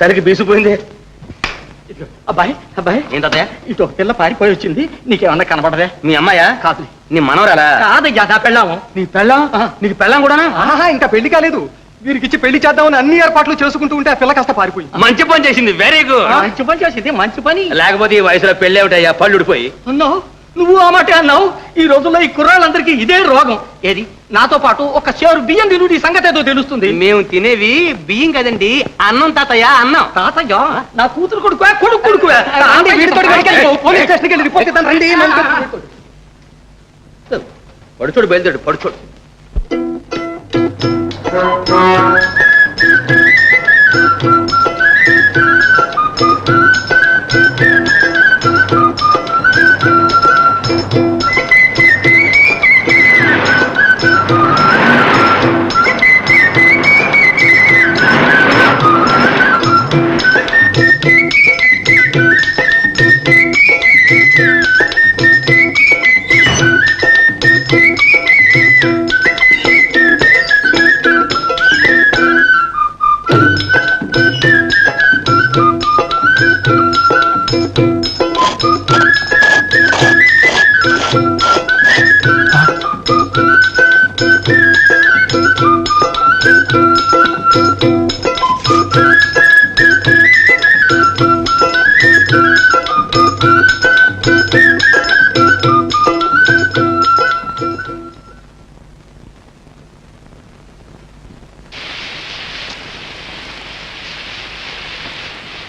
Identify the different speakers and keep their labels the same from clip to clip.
Speaker 1: సరికి బీసిపోయింది.
Speaker 2: అబ్బాయి అబ్బాయి
Speaker 1: ఏంటయ్యా?
Speaker 2: ఇటు ఒక పిల్ల పారిపోయి వచ్చింది, నీకేమన్నా కనబడదే?
Speaker 1: మీ అమ్మాయా?
Speaker 2: కాదు,
Speaker 1: నీ మనవరాలా?
Speaker 2: కాదయ్యా, నా పెళ్ళాము.
Speaker 1: నీ పెళ్ళం? నీకు పెళ్ళం కూడానా?
Speaker 2: ఇంకా పెళ్లి కాలేదు. వీరికిచ్చి పెళ్లి చేద్దామని అన్ని ఏర్పాట్లు చేసుకుంటూ ఉంటే ఆ పిల్ల కాస్త పారిపోయింది.
Speaker 1: మంచి పని చేసింది, వెరీ గుడ్.
Speaker 2: మంచి పని చేసింది, మంచి పని.
Speaker 1: లేకపోతే ఈ వయసులో పెళ్ళి ఏమిటయ్యా, పళ్ళు ఉడిపోయి.
Speaker 2: అన్నావు నువ్వు, ఆ మాట అన్నావు. ఈ రోజుల్లో ఈ కుర్రాళ్ళందరికీ ఇదే రోగం. ఏది నాతో పాటు ఒక చేరు బియ్యం తినుడు, ఈ సంగతి ఏదో తెలుస్తుంది.
Speaker 1: మేము తినేవి బియ్యం కదండి, అన్నం తాతయ్య, అన్నం.
Speaker 2: తాతయ్య నా కూతురు కొడుకువే, కొడుకు కొడుకువే. పోలీస్ స్టేషన్కి వెళ్ళి రిపోర్ట్ ఇద్దాం రండి.
Speaker 1: పడుచోడు బయలుదేడు, పడుచోడు.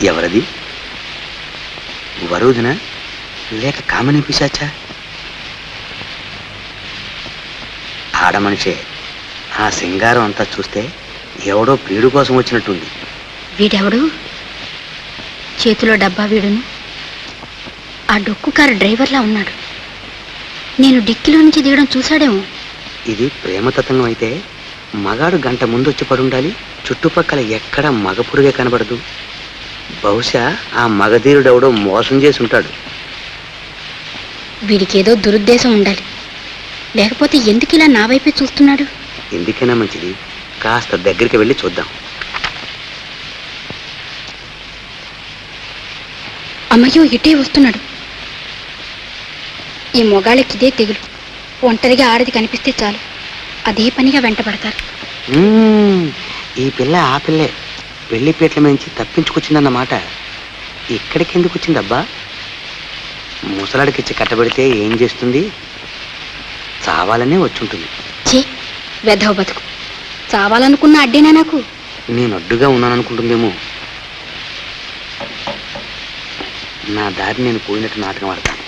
Speaker 1: ఎవరది? వరుదనా లేక కామని పిశాచా? ఆడమనిషే. ఆ సింగారం అంతా చూస్తే ఎవడో ప్రియుడు కోసం వచ్చినట్టుంది.
Speaker 3: వీడెవడు? చేతిలో డబ్బా వీడును, ఆ డొక్కు కారు డ్రైవర్లా ఉన్నాడు. నేను డిక్కీలో నుంచి దిగడం చూశాడేమో.
Speaker 1: ఇది ప్రేమతత్వం అయితే మగాడు గంట ముందు వచ్చి పడుండాలి. చుట్టుపక్కల ఎక్కడ మగ పురుగే కనబడదు. బహుశా ఆ మగధీరుడెవడో మోసం చేసి ఉంటాడు.
Speaker 3: వీడికేదో దురుద్దేశం ఉండాలి, లేకపోతే ఎందుకు ఇలా నా వైపే చూస్తున్నాడు?
Speaker 1: ఎందుకైనా మంచిది, కాస్త దగ్గరికి వెళ్ళి చూద్దాం.
Speaker 3: అమ్మయ్యో, ఇటే వస్తున్నాడు. ఈ మొగాళ్ళకిదే తెగులు. ఒంటరిగా ఆడది కనిపిస్తే చాలు, అదే పనిగా వెంటబడతారు.
Speaker 1: ఈ పిల్ల ఆ పిల్లే పెళ్లిపేట్ల మించి తప్పించుకొచ్చిందన్నమాట. ఇక్కడికి ఎందుకు వచ్చిందబ్బా? ముసలాడికిచ్చి కట్టబెడితే ఏం చేస్తుంది? చావాలనే వచ్చుంటుంది.
Speaker 3: చే వెధవ బతుకు. చావాలనుకున్న అడ్డేనా నాకు?
Speaker 1: నేను అడ్డుగా ఉన్నాననుకుంటుందేమో. నా దారి నేను పోయినట్టు నాటకం ఆడతాను.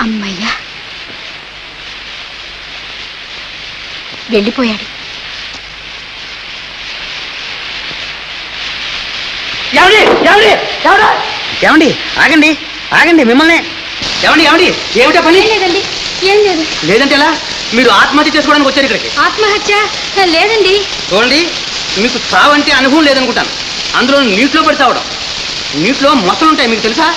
Speaker 3: అమ్మయ్యా, వెళ్ళిపోయాడు.
Speaker 1: ఏమండి ఆగండి, ఆగండి, మిమ్మల్ని. ఏమండి ఏమండి, ఏమిటా పని?
Speaker 3: లేదండి, ఏం లేదు.
Speaker 1: లేదంటే ఎలా? మీరు ఆత్మహత్య చేసుకోవడానికి వచ్చారు ఇక్కడికి?
Speaker 3: ఆత్మహత్య లేదండి.
Speaker 1: చూడండి, మీకు చావంటే అనుభవం లేదనుకుంటాను. అందులో నీటిలో పడి చావడం. నీటిలో మొసలుంటాయి, మీకు తెలుసా?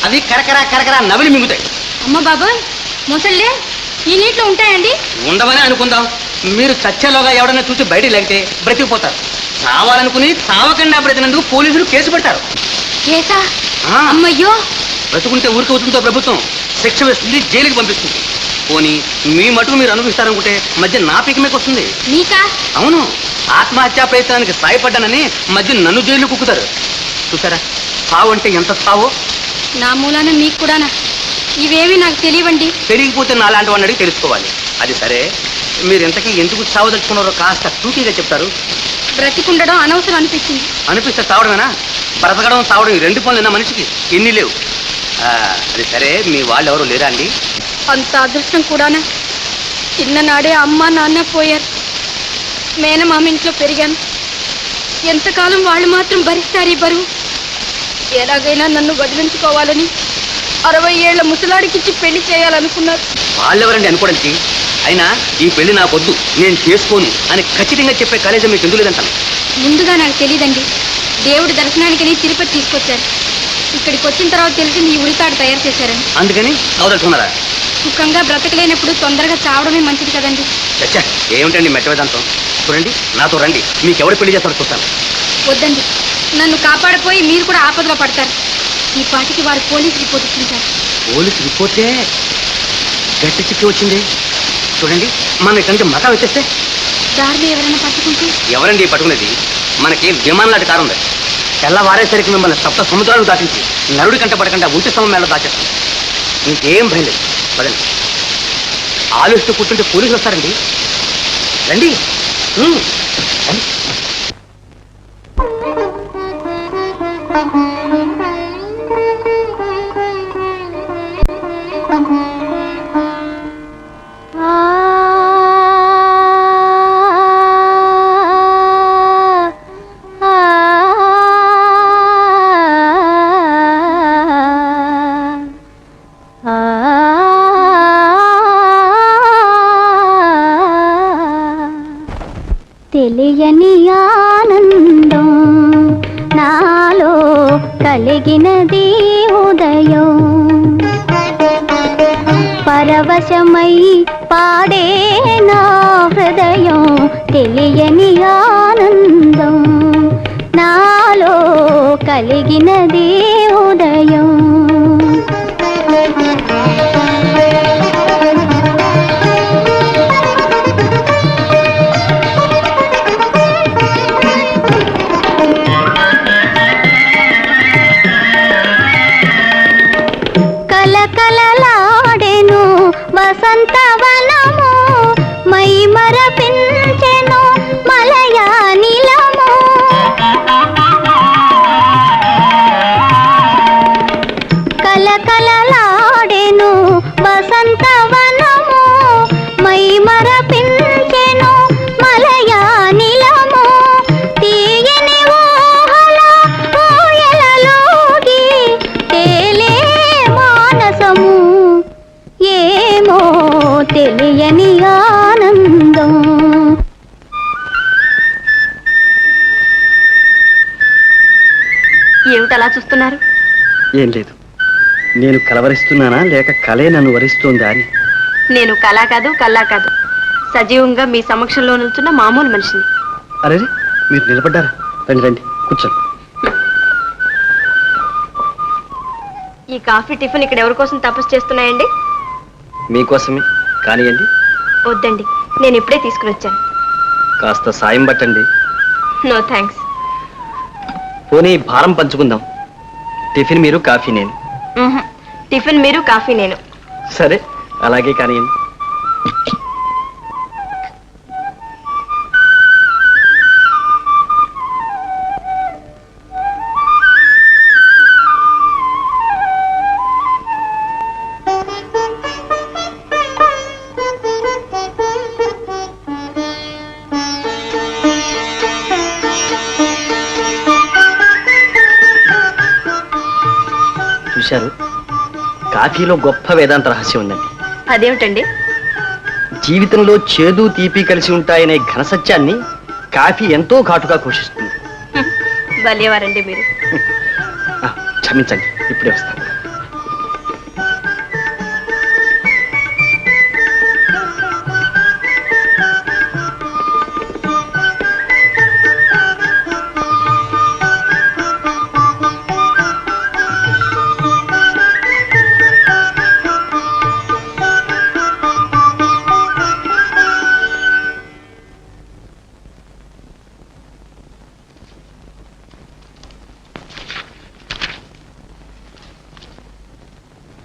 Speaker 1: అవి కరకర కరకర నవిలి మింగుతాయి.
Speaker 3: అమ్మ బాబోయ్, మొసళ్ళే ఈ నీటిలో ఉంటాయండి?
Speaker 1: ఉండవని అనుకుందాం. మీరు చచ్చేలోగా ఎవడన్నా చూసి బయటికి లేకపోతే బ్రతికిపోతారు. చావాలనుకుని చావకుండా బ్రతినందుకు పోలీసులు కేసు పెట్టారు.
Speaker 3: కేసా? అమ్మయ్యో.
Speaker 1: బ్రతుకుంటే ఊరికి అవుతుందో ప్రభుత్వం శిక్ష వేస్తుంది, జైలుకి పంపిస్తుంది. పోనీ మీ మటుకు మీరు అనుభవిస్తారనుకుంటే మధ్య నా పీకమేకి వస్తుంది.
Speaker 3: నీకా?
Speaker 1: అవును, ఆత్మహత్యా ప్రయత్నానికి సాయపడ్డానని మధ్య నన్ను జైలు కుక్కుతారు. చూసారా చావు అంటే ఎంత చావో?
Speaker 3: నా మూలాన మీకు కూడానా? ఇవేవి నాకు తెలియవండి.
Speaker 1: తెలియకపోతే నా లాంటి వాడిని అడిగి తెలుసుకోవాలి. అది సరే, మీరు ఇంతకీ ఎందుకు చావదలుచుకున్నారో కాస్త టూకీగా చెప్తారు?
Speaker 3: బ్రతికుండడం అనవసరం అనిపించింది.
Speaker 1: అనిపిస్తే చావడమేనా? బ్రతకడం చావడం ఈ రెండు పనులు మనిషికి ఎన్ని లేవు. అది సరే, మీ వాళ్ళు ఎవరు లేరా అండి?
Speaker 3: అంత అదృష్టం కూడానా? చిన్ననాడే అమ్మ నాన్న పోయారు. మేనమామ ఇంట్లో పెరిగాను. ఎంతకాలం వాళ్ళు మాత్రం భరిస్తారు ఈ బరువు? ఎలాగైనా నన్ను వదిలించుకోవాలని 60 ఏళ్ల ముసలాడికిచ్చి పెళ్లి చేయాలనుకున్నారు.
Speaker 1: వాళ్ళెవరండి అనుకోవడానికి? అయినా ఈ పెళ్లి నాకొద్దు, నేను చేసుకోను అని ఖచ్చితంగా చెప్పే కాలేజీ మీకు ఎందుకు లేదంటాను.
Speaker 3: ముందుగా నాకు తెలియదండి. దేవుడి దర్శనానికని తిరుపతి తీసుకొచ్చారు. ఇక్కడికి వచ్చిన తర్వాత తెలిసింది ఈ ఉల్లితాడు తయారు చేశారని.
Speaker 1: అందుకని అవదలుచుకున్నారా?
Speaker 3: సుఖంగా బ్రతకలేనప్పుడు తొందరగా చావడమే మంచిది కదండి.
Speaker 1: చచ్చా, ఏమిటండి మెట్ట వేదాంతం? చూడండి, నాతో రండి, మీకు ఎవరు పెళ్లి చేస్తారో చూస్తాను.
Speaker 3: వద్దండి, నన్ను కాపాడిపోయి మీరు కూడా ఆపదలో పడతారు. ఈ పాటికి వారు పోలీసు రిపోర్ట్ ఇచ్చింటారు.
Speaker 1: పోలీసు రిపోర్టే గట్టి చిక్కి వచ్చింది. చూడండి, మనం ఇక్కడి నుంచి మకా వచ్చేస్తే
Speaker 3: దారిలో ఎవరైనా పట్టుకుంటే?
Speaker 1: ఎవరండి పట్టుకునేది? మనకి విమానం లాంటి కారు ఉంది. తెల్లవారేసరికి మిమ్మల్ని సప్త సముద్రాలు దాటించి నరుడి కంట పడకుండా ఉంచి స్తంభం మేళ దాచేస్తాం. ఇంకేం భయం లేదు. పదండి. ఆలోచిస్తూ కూర్చుంటే పోలీసులు వస్తారండి. రండి. రండి.
Speaker 4: తెలియని ఆనందం నాలో కలిగినది ఉదయం, పరవశమై పాడే నా హృదయం. తెలియని ఆనందం నాలో కలిగినది ఉదయం. కలకలలాడెను వసంతవనము, మై మరపించెను మలయానిలము. కలకలలాడెను వసంతవనము, మై మరపించెను మలయానిలము. తీయని ఊహల ఊయలలోగి తేలే మానసము, ఏమో తెలియని ఆనందం.
Speaker 3: ఏమిటలా చూస్తున్నారు?
Speaker 5: ఏం లేదు, నేను కలవరిస్తున్నానా లేక కలే నన్ను వరిస్తోందా అని.
Speaker 3: నేను కళా కాదు, కల్లా కాదు, సజీవంగా మీ సమక్షంలో నిల్చున్న మామూలు మనిషిని.
Speaker 5: అరే, మీరు నిలబడ్డారా? రండి రండి, కూర్చోండి.
Speaker 3: ఈ కాఫీ టిఫిన్ ఇక్కడ ఎవరి కోసం తపస్సు చేస్తున్నాయండి?
Speaker 5: మీకోసమే, కానివ్వండి.
Speaker 3: వద్దండి, నేను ఇప్పుడే తీసుకుని వచ్చాను.
Speaker 5: కాస్త సాయం పట్టండి.
Speaker 3: No thanks.
Speaker 5: పోనీ భారం పంచుకుందాం. టిఫిన్ మీరు, కాఫీ నేను.
Speaker 3: టిఫిన్ మీరు, కాఫీ నేను.
Speaker 5: సరే, అలాగే కానివ్వండి. చూశారు, కాఫీలో గొప్ప వేదాంత రహస్యం ఉందండి.
Speaker 3: అదేమిటండి?
Speaker 5: జీవితంలో చేదు తీపి కలిసి ఉంటాయనే ఘన సత్యాన్ని కాఫీ ఎంతో ఘాటుగా ఘోషిస్తుంది.
Speaker 3: భలేవారండి మీరు.
Speaker 5: క్షమించండి, ఇప్పుడే వస్తాను.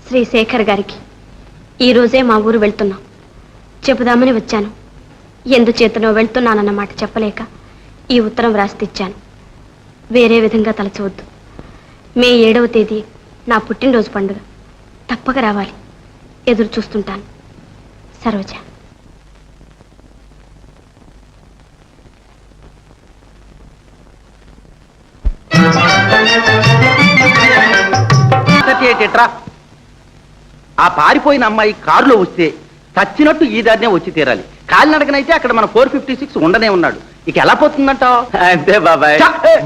Speaker 3: శ్రీ శేఖర్ గారికి ఈరోజే మా ఊరు వెళ్తున్నాం చెబుదామని వచ్చాను. ఎందుచేతనో వెళ్తున్నానన్నమాట చెప్పలేక ఈ ఉత్తరం వ్రాసిచ్చాను. వేరే విధంగా తలచవద్దు. మే 7వ తేదీ నా పుట్టినరోజు పండుగ. తప్పక రావాలి. ఎదురు చూస్తుంటాను. సరోజ.
Speaker 2: ఆ పారిపోయిన అమ్మాయి కారులో వస్తే చచ్చినట్టు ఈ దారినే వచ్చి తీరాలి. కాలినడకనైతే అక్కడ మన 456 ఉండనే ఉన్నాడు. ఇక ఎలా పోతుందంటావు?
Speaker 5: అంతే బాబాయ్.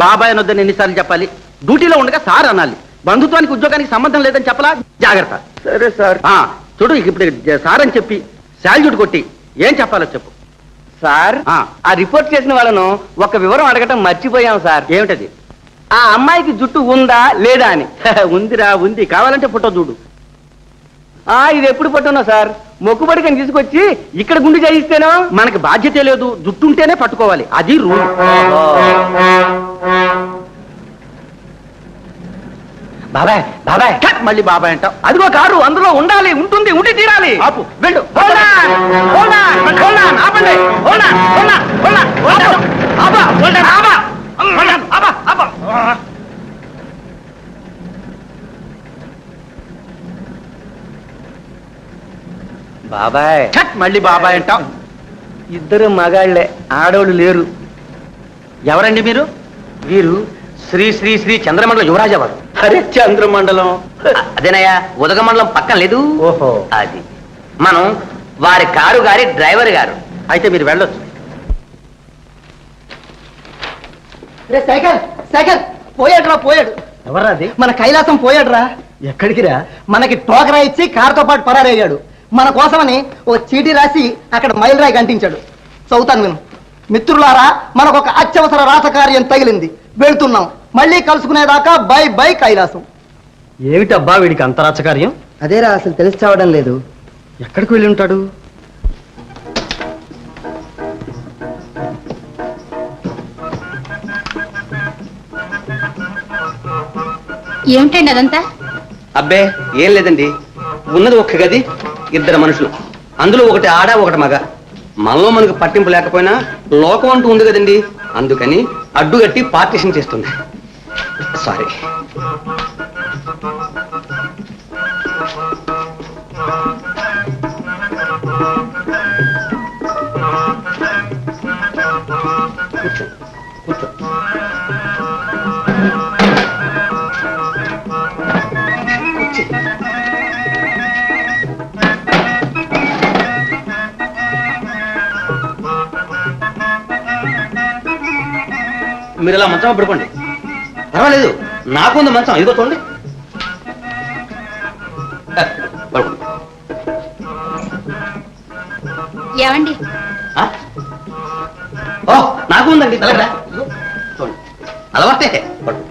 Speaker 2: బాబాయ్ అనొద్దని ఎన్నిసార్లు చెప్పాలి? డ్యూటీలో ఉండగా సార్ అనాలి. బంధుత్వానికి ఉద్యోగానికి సంబంధం లేదని చెప్పలా, జాగ్రత్త.
Speaker 5: సరే సార్.
Speaker 2: చూడు, ఇప్పుడు సార్ అని చెప్పి శాల్యూట్ కొట్టి ఏం చెప్పాలో చెప్పు.
Speaker 5: సార్, ఆ రిపోర్ట్ చేసిన వాళ్ళను ఒక వివరం అడగటం మర్చిపోయాం సార్.
Speaker 2: ఏమిటది?
Speaker 5: ఆ అమ్మాయికి జుట్టు ఉందా లేదా అని.
Speaker 2: ఉందిరా, ఉంది. కావాలంటే ఫోటో చూడు.
Speaker 5: ఇది ఎప్పుడు పట్టున్నా సార్? మొక్కుబడికని తీసుకొచ్చి ఇక్కడ గుండు చేయిస్తేనో.
Speaker 2: మనకి బాధ్యత లేదు, జుట్టు ఉంటేనే పట్టుకోవాలి, అది రూల్.
Speaker 5: బాబాయ్ బాబాయ్,
Speaker 2: మళ్ళీ బాబాయ్ అంటావు. అదిగో కారు, అందులో ఉండాలి, ఉంటుంది, ఉండి తీరాలి. ఆపు, వెళ్ళు.
Speaker 5: బాబాయ్,
Speaker 2: మళ్ళీ బాబాయ్ అంటావు.
Speaker 5: ఇద్దరు మగాళ్లే, ఆడోళ్ళు లేరు.
Speaker 2: ఎవరండి మీరు? వీరు శ్రీ శ్రీ శ్రీ చంద్రమండల యువరాజా వారు.
Speaker 5: అరే చంద్రమండలం,
Speaker 1: అదేనయ్యా, ఉదగమండలం పక్కన లేదు.
Speaker 5: ఓహో.
Speaker 1: అది మనం వారి కారు గారి డ్రైవర్ గారు.
Speaker 2: అయితే మీరు వెళ్ళొచ్చు.
Speaker 6: సైకిల్ సైకిల్ పోయాడురా, పోయాడు.
Speaker 5: ఎవరా అది?
Speaker 6: మన కైలాసం పోయాడురా.
Speaker 5: ఎక్కడికి రా?
Speaker 6: మనకి టోకరా ఇచ్చి కారుతో పాటు పరారయ్యాడు. మన కోసమని ఓ చీటీ రాసి అక్కడ మైలురాయి గంటించాడు. చదువుతాను విను. మిత్రులారా, మనకు ఒక అత్యవసర రాతకార్యం తగిలింది, వెళ్తున్నాం. మళ్ళీ కలుసుకునేదాకా బై బై కైలాసం.
Speaker 5: ఏమిటబ్బా వీడికి అంతరాచకార్యం?
Speaker 6: అదేరా అసలు తెలిసి చావడం లేదు.
Speaker 5: ఎక్కడికి వెళ్ళి ఉంటాడు?
Speaker 3: ఏమిటండి అదంతా?
Speaker 1: అబ్బే ఏం లేదండి, ఉన్నది ఒక్క గది, ఇద్దరు మనుషులు, అందులో ఒకటి ఆడ ఒకటి మగ. మనలో మనకు పట్టింపు లేకపోయినా లోకం అంటూ ఉంది కదండి, అందుకని అడ్డుగట్టి పార్టీషన్ చేస్తుంది. సారీ. కూర్చో కూర్చో. మీరు ఇలా మంచం పడుకోండి, పర్వాలేదు, నాకుంది మంచం, ఇదిగో చూడండి. పడుకోండి.
Speaker 3: ఏమండి,
Speaker 1: ఓ నాకు ఉందండి, తలరా చూడండి, అలవాటే. పడుకో.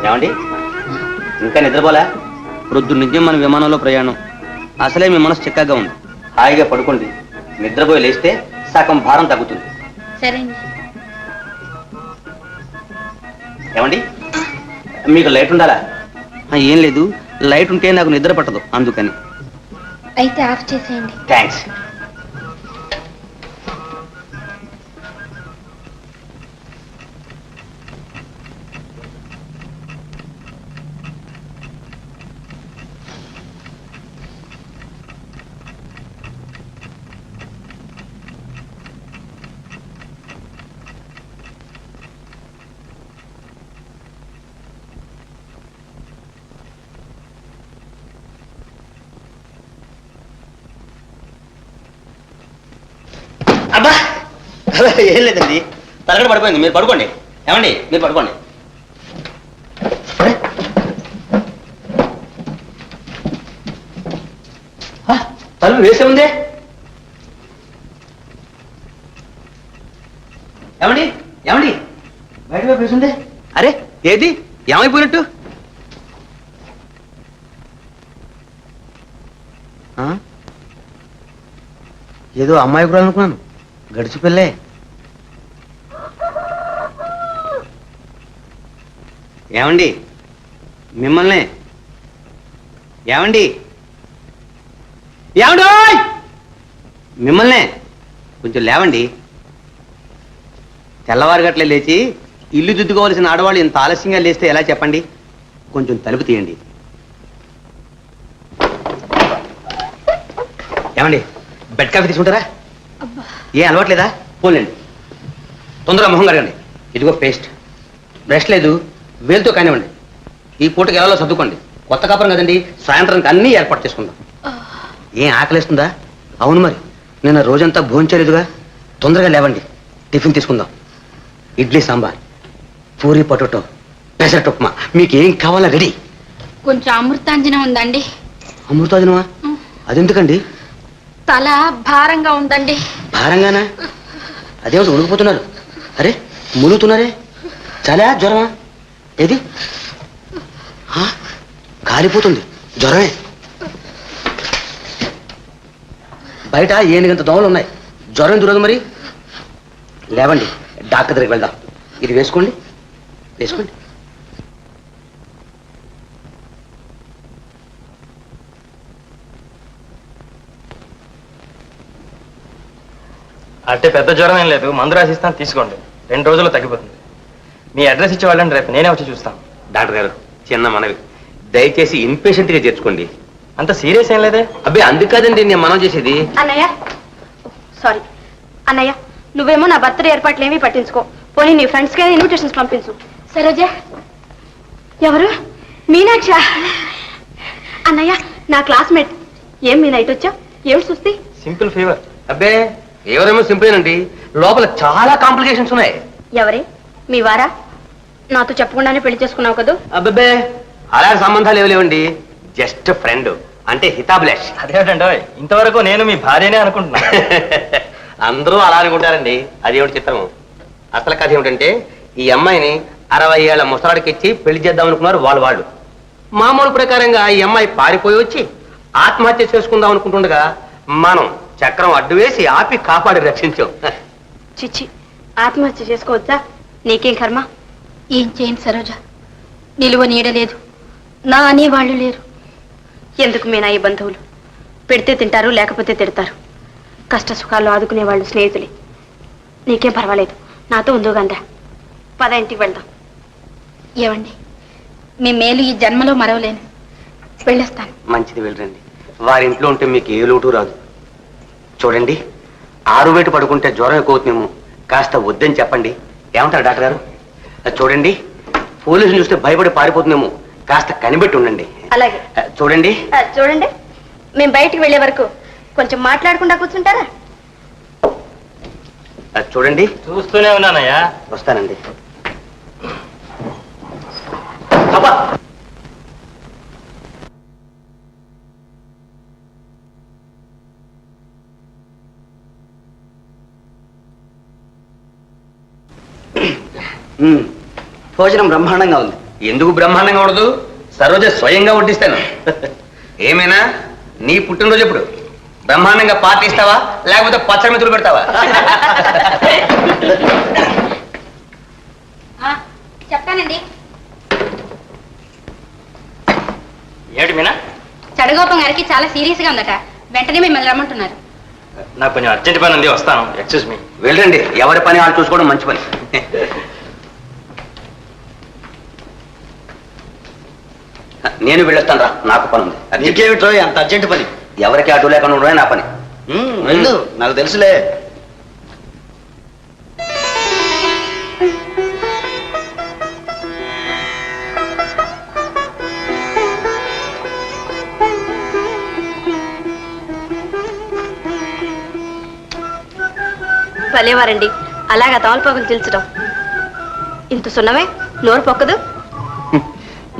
Speaker 1: ఏమండి, ఇంకా నిద్రపోలే? ప్రొద్దున్న నుంచి మన విమానంలో ప్రయాణం, అసలే మీ మనసు చిక్కగా ఉంది. హాయిగా పడుకోండి, నిద్రపోయి లేస్తే సగం భారం తగ్గుతుంది.
Speaker 3: సరే.
Speaker 1: ఏమండి, మీకు లైట్ ఉండాలా? ఏం లేదు, లైట్ ఉంటే నాకు నిద్ర పట్టదు, అందుకని.
Speaker 3: అయితే ఆఫ్ చేసేయండి.
Speaker 1: థ్యాంక్స్. అబ్బా ఏం లేదండి, తలగడ పడిపోయింది, మీరు పడుకోండి. ఏమండి, మీరు పడుకోండి. తలుపు వేసే ఉందే. ఏమండి, ఏమండి, బయట వైపు వేసి ఉందే. అరే ఏది, ఏమైపోయినట్టు? ఏదో అమ్మాయి కూడా అనుకున్నాను, గడిచి పిల్లే. ఏమండి, మిమ్మల్ని. ఏమండి, ఏమండి, మిమ్మల్నే. కొంచెం లేవండి. తెల్లవారు గట్లే లేచి ఇల్లు దిద్దుకోవాల్సిన ఆడవాళ్ళు ఇంత ఆలస్యంగా లేస్తే ఎలా చెప్పండి? కొంచెం తలుపు తీయండి. ఏమండి, బెడ్ కాఫీ తీసుకుంటారా? ఏం అలవాట్లేదా? పోలేండి, తొందరగా మొహం కడగండి. ఇదిగో పేస్ట్, బ్రష్ లేదు, వేలుతో కానివ్వండి. ఈ పూటకి ఎలా సర్దుకోండి, కొత్త కాపురం కదండి, సాయంత్రానికి అన్నీ ఏర్పాటు చేసుకుందాం. ఏం ఆకలిస్తుందా? అవును మరి, నిన్న రోజంతా భోంచలేదుగా, తొందరగా లేవండి. టిఫిన్ తీసుకుందాం. ఇడ్లీ సాంబార్, పూరి పొటాటో, పెసరట్ ఉప్మా, మీకు ఏం కావాలా రెడీ.
Speaker 3: కొంచెం అమృతాంజనం ఉందండి.
Speaker 1: అమృతాజనమా? అదెందుకండి?
Speaker 3: తల భారంగా ఉందండి.
Speaker 1: భారంగానా? అదేమిటి ఉడికిపోతున్నారు? అరే మునుగుతున్నారే, చాలా జ్వరమా? ఏది కాలిపోతుంది, జ్వరమే. బయట ఏనుగంత దోమలు ఉన్నాయి, జ్వరం దూరదు మరి. లేవండి, డాక్టర్ దగ్గరికి వెళ్దాం. ఇది వేసుకోండి, వేసుకోండి.
Speaker 5: అంటే పెద్ద జ్వరం ఏం లేదు, మందు రాసిస్తాను తీసుకోండి, 2 రోజుల్లో తగ్గిపోతుంది. మీ అడ్రస్ ఇచ్చి వాళ్ళండి, రేపు నేనే వచ్చి చూస్తాను.
Speaker 1: డాక్టర్ గారు, చిన్న మనవి, దయచేసి ఇన్పేషెంట్ గా చేర్చుకోండి.
Speaker 5: అంత సీరియస్ ఏం లేదే.
Speaker 1: అబ్బే అందుకాదండి నేను మనం చేసేది.
Speaker 3: అన్నయ్య సారీ అన్నయ్య, నువ్వేమో నా బర్త్డే ఏర్పాట్లు ఏమీ పట్టించుకో. పోనీ నీ ఫ్రెండ్స్ కి ఇన్విటేషన్స్ పంపించు. సరోజ ఎవరు? మీనాక్ష. అన్నయ్య నా క్లాస్మేట్. ఏం మీ నైట్ వచ్చావు? ఏమిటి చూస్తే?
Speaker 5: Simple fever.
Speaker 1: అబ్బే ఎవరేమో సింపులేనండి, లోపల చాలా కాంప్లికేషన్స్ ఉన్నాయి.
Speaker 3: ఎవరే? మీ వారా? నాతో చెప్పకుండానే పెళ్లి చేసుకున్నావు కదూ?
Speaker 1: అబ్బే అలాంటి సంబంధాలు ఏమి లేవండి, జస్ట్ ఫ్రెండ్, అంటే హితాభిలాష్.
Speaker 5: అదేమిటండో, ఇంతవరకు నేను మీ భార్యనే అనుకుంటున్నా.
Speaker 1: అందరూ అలా అనుకుంటారండి, అదేమిటి చిత్రం. అసలు కథ ఏమిటంటే, ఈ అమ్మాయిని 60 ఏళ్ల ముసలాడికి ఇచ్చి పెళ్లి చేద్దాం అనుకున్నారు వాళ్ళు. మామూలు ప్రకారంగా ఈ అమ్మాయి పారిపోయి వచ్చి ఆత్మహత్య చేసుకుందాం అనుకుంటుండగా మనం చక్రం అడ్డు వేసి ఆపి కాపాడి రక్షించాం.
Speaker 3: చిచ్చి, ఆత్మహత్య చేసుకోవచ్చా? నీకేం కర్మ. ఏం చేయను సరోజ, నిలువ నీడలేదు, నా అనేవాళ్ళు లేరు. ఎందుకు మీనా ఈ బంధువులు? పెడితే తింటారు, లేకపోతే తిడతారు. కష్ట సుఖాలు ఆదుకునే వాళ్ళు స్నేహితులే. నీకేం పర్వాలేదు, నాతో ఉందిగాందా. పద ఇంటికి వెళ్దాం. ఏమండి, మీ మేలు ఈ జన్మలో మరవలేను. వెళ్ళొస్తాను.
Speaker 1: మంచిది, వెళ్ళరండి. వారింట్లో ఉంటే మీకు ఏ లోటు రాదు. చూడండి, ఆరువేటు పడుకుంటే జ్వరం ఎక్కువ అవుతుందేమో, కాస్త వద్దని చెప్పండి. ఏమంటారు డాక్టర్ గారు? చూడండి, పోలీసులు చూస్తే భయపడి పారిపోతుందేమో, కాస్త కనిపెట్టి ఉండండి.
Speaker 3: అలాగే.
Speaker 1: చూడండి
Speaker 3: చూడండి, మేము బయటికి వెళ్ళే వరకు కొంచెం మాట్లాడకుండా కూర్చుంటారా?
Speaker 1: చూడండి.
Speaker 5: చూస్తూనే ఉన్నానయ్యా.
Speaker 1: వస్తానండి. అబ్బా
Speaker 6: భోజనం బ్రహ్మాండంగా ఉంది.
Speaker 1: ఎందుకు బ్రహ్మాండంగా ఉండదు? సరోజ స్వయంగా వడ్డిస్తాను. ఏమైనా నీ పుట్టినరోజు ఎప్పుడు? బ్రహ్మాండంగా పార్టీ ఇస్తావా, లేకపోతే పచ్చడి మెతులు పెడతావా?
Speaker 3: చెప్తానండి.
Speaker 5: ఏమిటి మీనా?
Speaker 3: చడగోపం గారికి చాలా సీరియస్ గా ఉందట, వెంటనే మిమ్మల్ని రమ్మంటున్నారు.
Speaker 5: నాకు కొంచెం అర్జెంట్ పని ఉంది, వస్తాను. Excuse me.
Speaker 1: వెళ్ళండి, ఎవరి పని వాళ్ళు చూసుకోవడం మంచి పని. నేను వెళ్ళొస్తాను రా, నాకు పని ఉంది.
Speaker 6: నీకేమిట్రో అంత అర్జెంట్ పని?
Speaker 1: ఎవరికి అడ్డు లేకుండా ఉండడమే నా పని.
Speaker 6: వెళ్ళు, నాకు తెలుసులే.
Speaker 3: భలేవారండి, అలాగా తమలపాకులు చిల్చడం. ఇంత సున్నమే, నోరు పొక్కదు.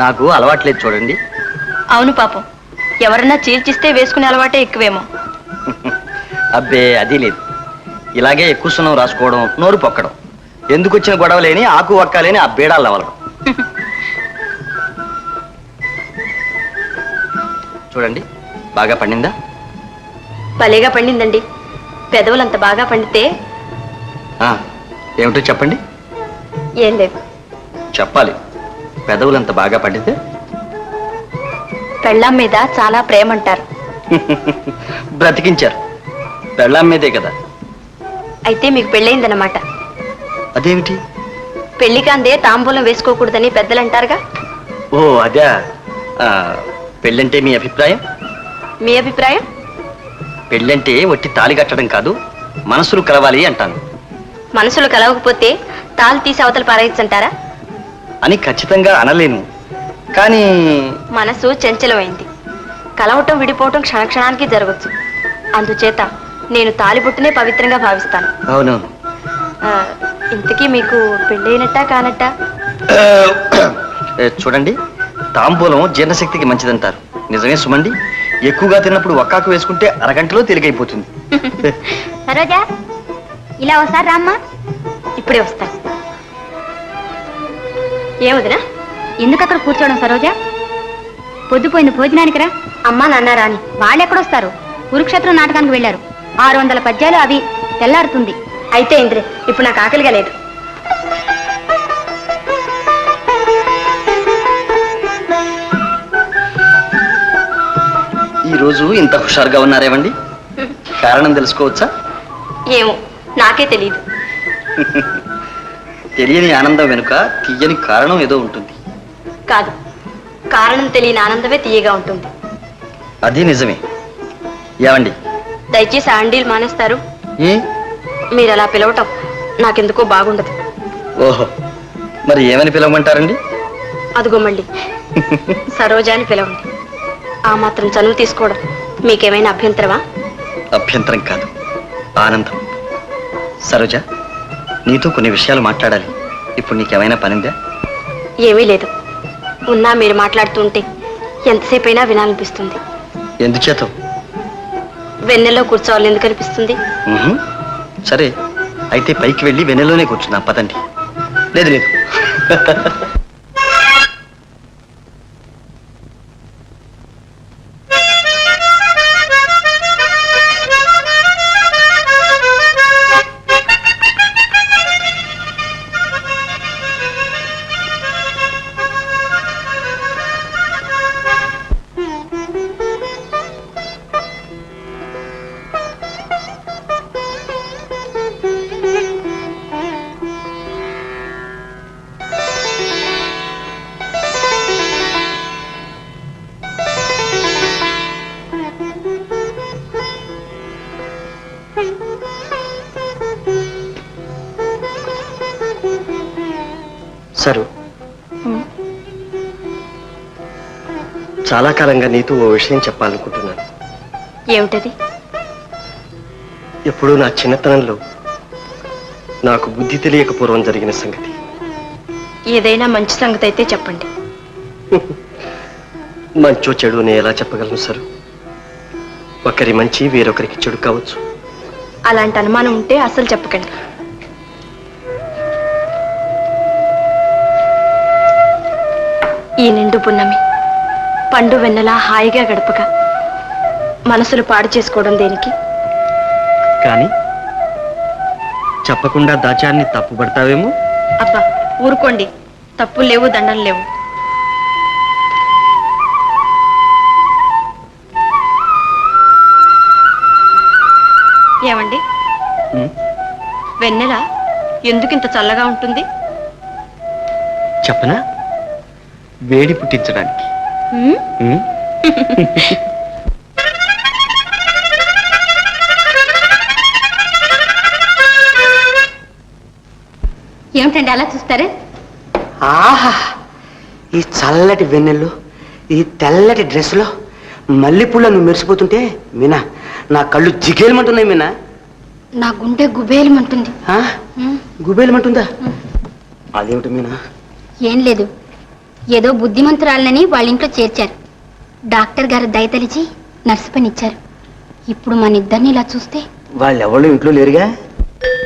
Speaker 5: నాకు అలవాట్లేదు చూడండి.
Speaker 3: అవును పాపం, ఎవరన్నా చీల్చిస్తే వేసుకునే అలవాటే ఎక్కువేమో.
Speaker 5: అబ్బే అది లేదు, ఇలాగే ఎక్కువ సున్నం రాసుకోవడం, నోరు పొక్కడం, ఎందుకు వచ్చిన గొడవ లేని ఆకు ఒక్క లేని ఆ బేడాలు నవలడం. చూడండి, బాగా పండిందా?
Speaker 3: భలేగా పండిందండి. పెదవులంత బాగా పండితే.
Speaker 5: ఏమిటో చెప్పండి.
Speaker 3: ఏం లేదు.
Speaker 5: చెప్పాలి. పెదవులంత బాగా పండితే
Speaker 3: పెళ్ళాం మీద చాలా ప్రేమ అంటారు.
Speaker 5: బ్రతికించారు. పెళ్ళాం మీదే కదా.
Speaker 3: అయితే మీకు పెళ్ళయిందన్నమాట.
Speaker 5: అదేమిటి?
Speaker 3: పెళ్లికాందే తాంబూలం వేసుకోకూడదని పెద్దలు అంటారుగా.
Speaker 5: ఓ అదే. పెళ్ళంటే మీ అభిప్రాయం?
Speaker 3: మీ అభిప్రాయం?
Speaker 5: పెళ్ళంటే వట్టి తాళి కట్టడం కాదు, మనసులు కలవాలి అంటాను.
Speaker 3: మనసులు కలవకపోతే తాళ్ళు తీసి అవతల పారేయచ్చంటారా?
Speaker 5: అని ఖచ్చితంగా అనలేను, కానీ
Speaker 3: మనసు చంచలమైంది. కలవటం విడిపోవటం క్షణక్షణానికి జరగచ్చు. అందుచేత నేను తాలిబొట్టునే పవిత్రంగా భావిస్తాను.
Speaker 5: అవునవును,
Speaker 3: ఇంతకీ మీకు పెళ్ళైనట్టా కానట్టా?
Speaker 5: చూడండి, తాంబూలం జీర్ణశక్తికి మంచిదంటారు. నిజమే సుమండి, ఎక్కువగా తిన్నప్పుడు ఒక్కాకు వేసుకుంటే అరగంటలో తేలికైపోతుంది.
Speaker 4: సరోజా, ఇలా ఒకసారి రామ్మా.
Speaker 3: ఇప్పుడే వస్తా. ఏమొదినా?
Speaker 4: ఎందుకు అక్కడ కూర్చోవడం సరోజా? పొద్దుపోయింది, భోజనానికి రా.
Speaker 3: అమ్మా నాన్న రాని.
Speaker 4: వాళ్ళెక్కడొస్తారు? కురుక్షేత్రం నాటకానికి వెళ్ళారు. 600 పద్యాలు అవి, తెల్లారుతుంది.
Speaker 3: అయితే ఇంద్రే, ఇప్పుడు నాకు ఆకలిగా లేదు.
Speaker 5: ఈ రోజు ఇంత హుషారుగా ఉన్నారేమండి? కారణం తెలుసుకోవచ్చా?
Speaker 3: ఏమో, నాకే తెలియదు.
Speaker 5: తెలియని ఆనందం వెనుక తీయని కారణం ఏదో ఉంటుంది.
Speaker 3: కాదు, కారణం తెలియని ఆనందమే తీయగా ఉంటుంది.
Speaker 5: అది నిజమే. ఏమండి,
Speaker 3: దయచేసి ఆండీలు మానేస్తారు?
Speaker 5: ఏ?
Speaker 3: మీరు అలా పిలవటం నాకెందుకో బాగుండదు.
Speaker 5: ఓహో, మరి ఏమని పిలవమంటారండి?
Speaker 3: అదిగో మళ్ళీ సరోజా అని పిలవండి. ఆ మాత్రం చనువు తీసుకోవడం మీకేమైనా అభ్యంతరమా?
Speaker 5: అభ్యంతరం కాదు, ఆనందం. సరోజ, నీతో కొన్ని విషయాలు మాట్లాడాలి. ఇప్పుడు నీకేమైనా పనిందా?
Speaker 3: ఏమీ లేదు. ఉన్నా మీరు మాట్లాడుతుంటే ఎంతసేపైనా వినాలనిపిస్తుంది.
Speaker 5: ఎందుచేత?
Speaker 3: వెన్నెల్లో కూర్చోవాలి ఎందుకు అనిపిస్తుంది?
Speaker 5: సరే, అయితే పైకి వెళ్ళి వెన్నెలోనే కూర్చున్నా పదండి. లేదు లేదు. సరు, చాలా కాలంగా నీతో ఓ విషయం చెప్పాలనుకుంటున్నాను.
Speaker 3: ఏమిటది?
Speaker 5: ఎప్పుడూ నా చిన్నతనంలో నాకు బుద్ధి తెలియక పూర్వం జరిగిన సంగతి.
Speaker 3: ఏదైనా మంచి సంగతి అయితే చెప్పండి.
Speaker 5: మంచో చెడు నేను ఎలా చెప్పగలను సరు? ఒకరి మంచి వేరొకరికి చెడు కావచ్చు.
Speaker 3: అలాంటి అనుమానం ఉంటే అసలు చెప్పకండి. ఈ నిండు పున్నమి పండు వెన్నెలా హాయిగా గడపక మనసులు పాడు చేసుకోవడం దేనికి?
Speaker 5: కానీ చెప్పకుండా దాచాన్ని తప్పుపడతావేమో.
Speaker 3: అబ్బా ఊరుకోండి, తప్పులు లేవు, దండలు లేవు. ఏమండి, వెన్నెల ఎందుకింత చల్లగా ఉంటుంది?
Speaker 5: చెప్పనా? వేడి పుట్టించడానికి.
Speaker 4: ఏమిటండి అలా చూస్తారు?
Speaker 1: ఆహా, ఈ చల్లటి వెన్నెల్లో, ఈ తెల్లటి డ్రెస్లో మల్లెపూల నువ్వు మెరిసిపోతుంటే మీనా నా కళ్ళు జిగేలమంటున్నాయి. మీనా
Speaker 3: నా గుండె గుబేలమంటుంది.
Speaker 1: గుబేలమంటుందా? అదేమిటి మీనా?
Speaker 4: ఏం లేదు, ఏదో బుద్ధిమంతురాలనని వాళ్ళ ఇంట్లో చేర్చారు. డాక్టర్ గారు దయతలిచి నర్సు పని ఇచ్చారు. ఇప్పుడు మన ఇద్దరిని ఇలా చూస్తే
Speaker 1: వాళ్ళెవళ్ళు ఇంట్లో లేరుగా.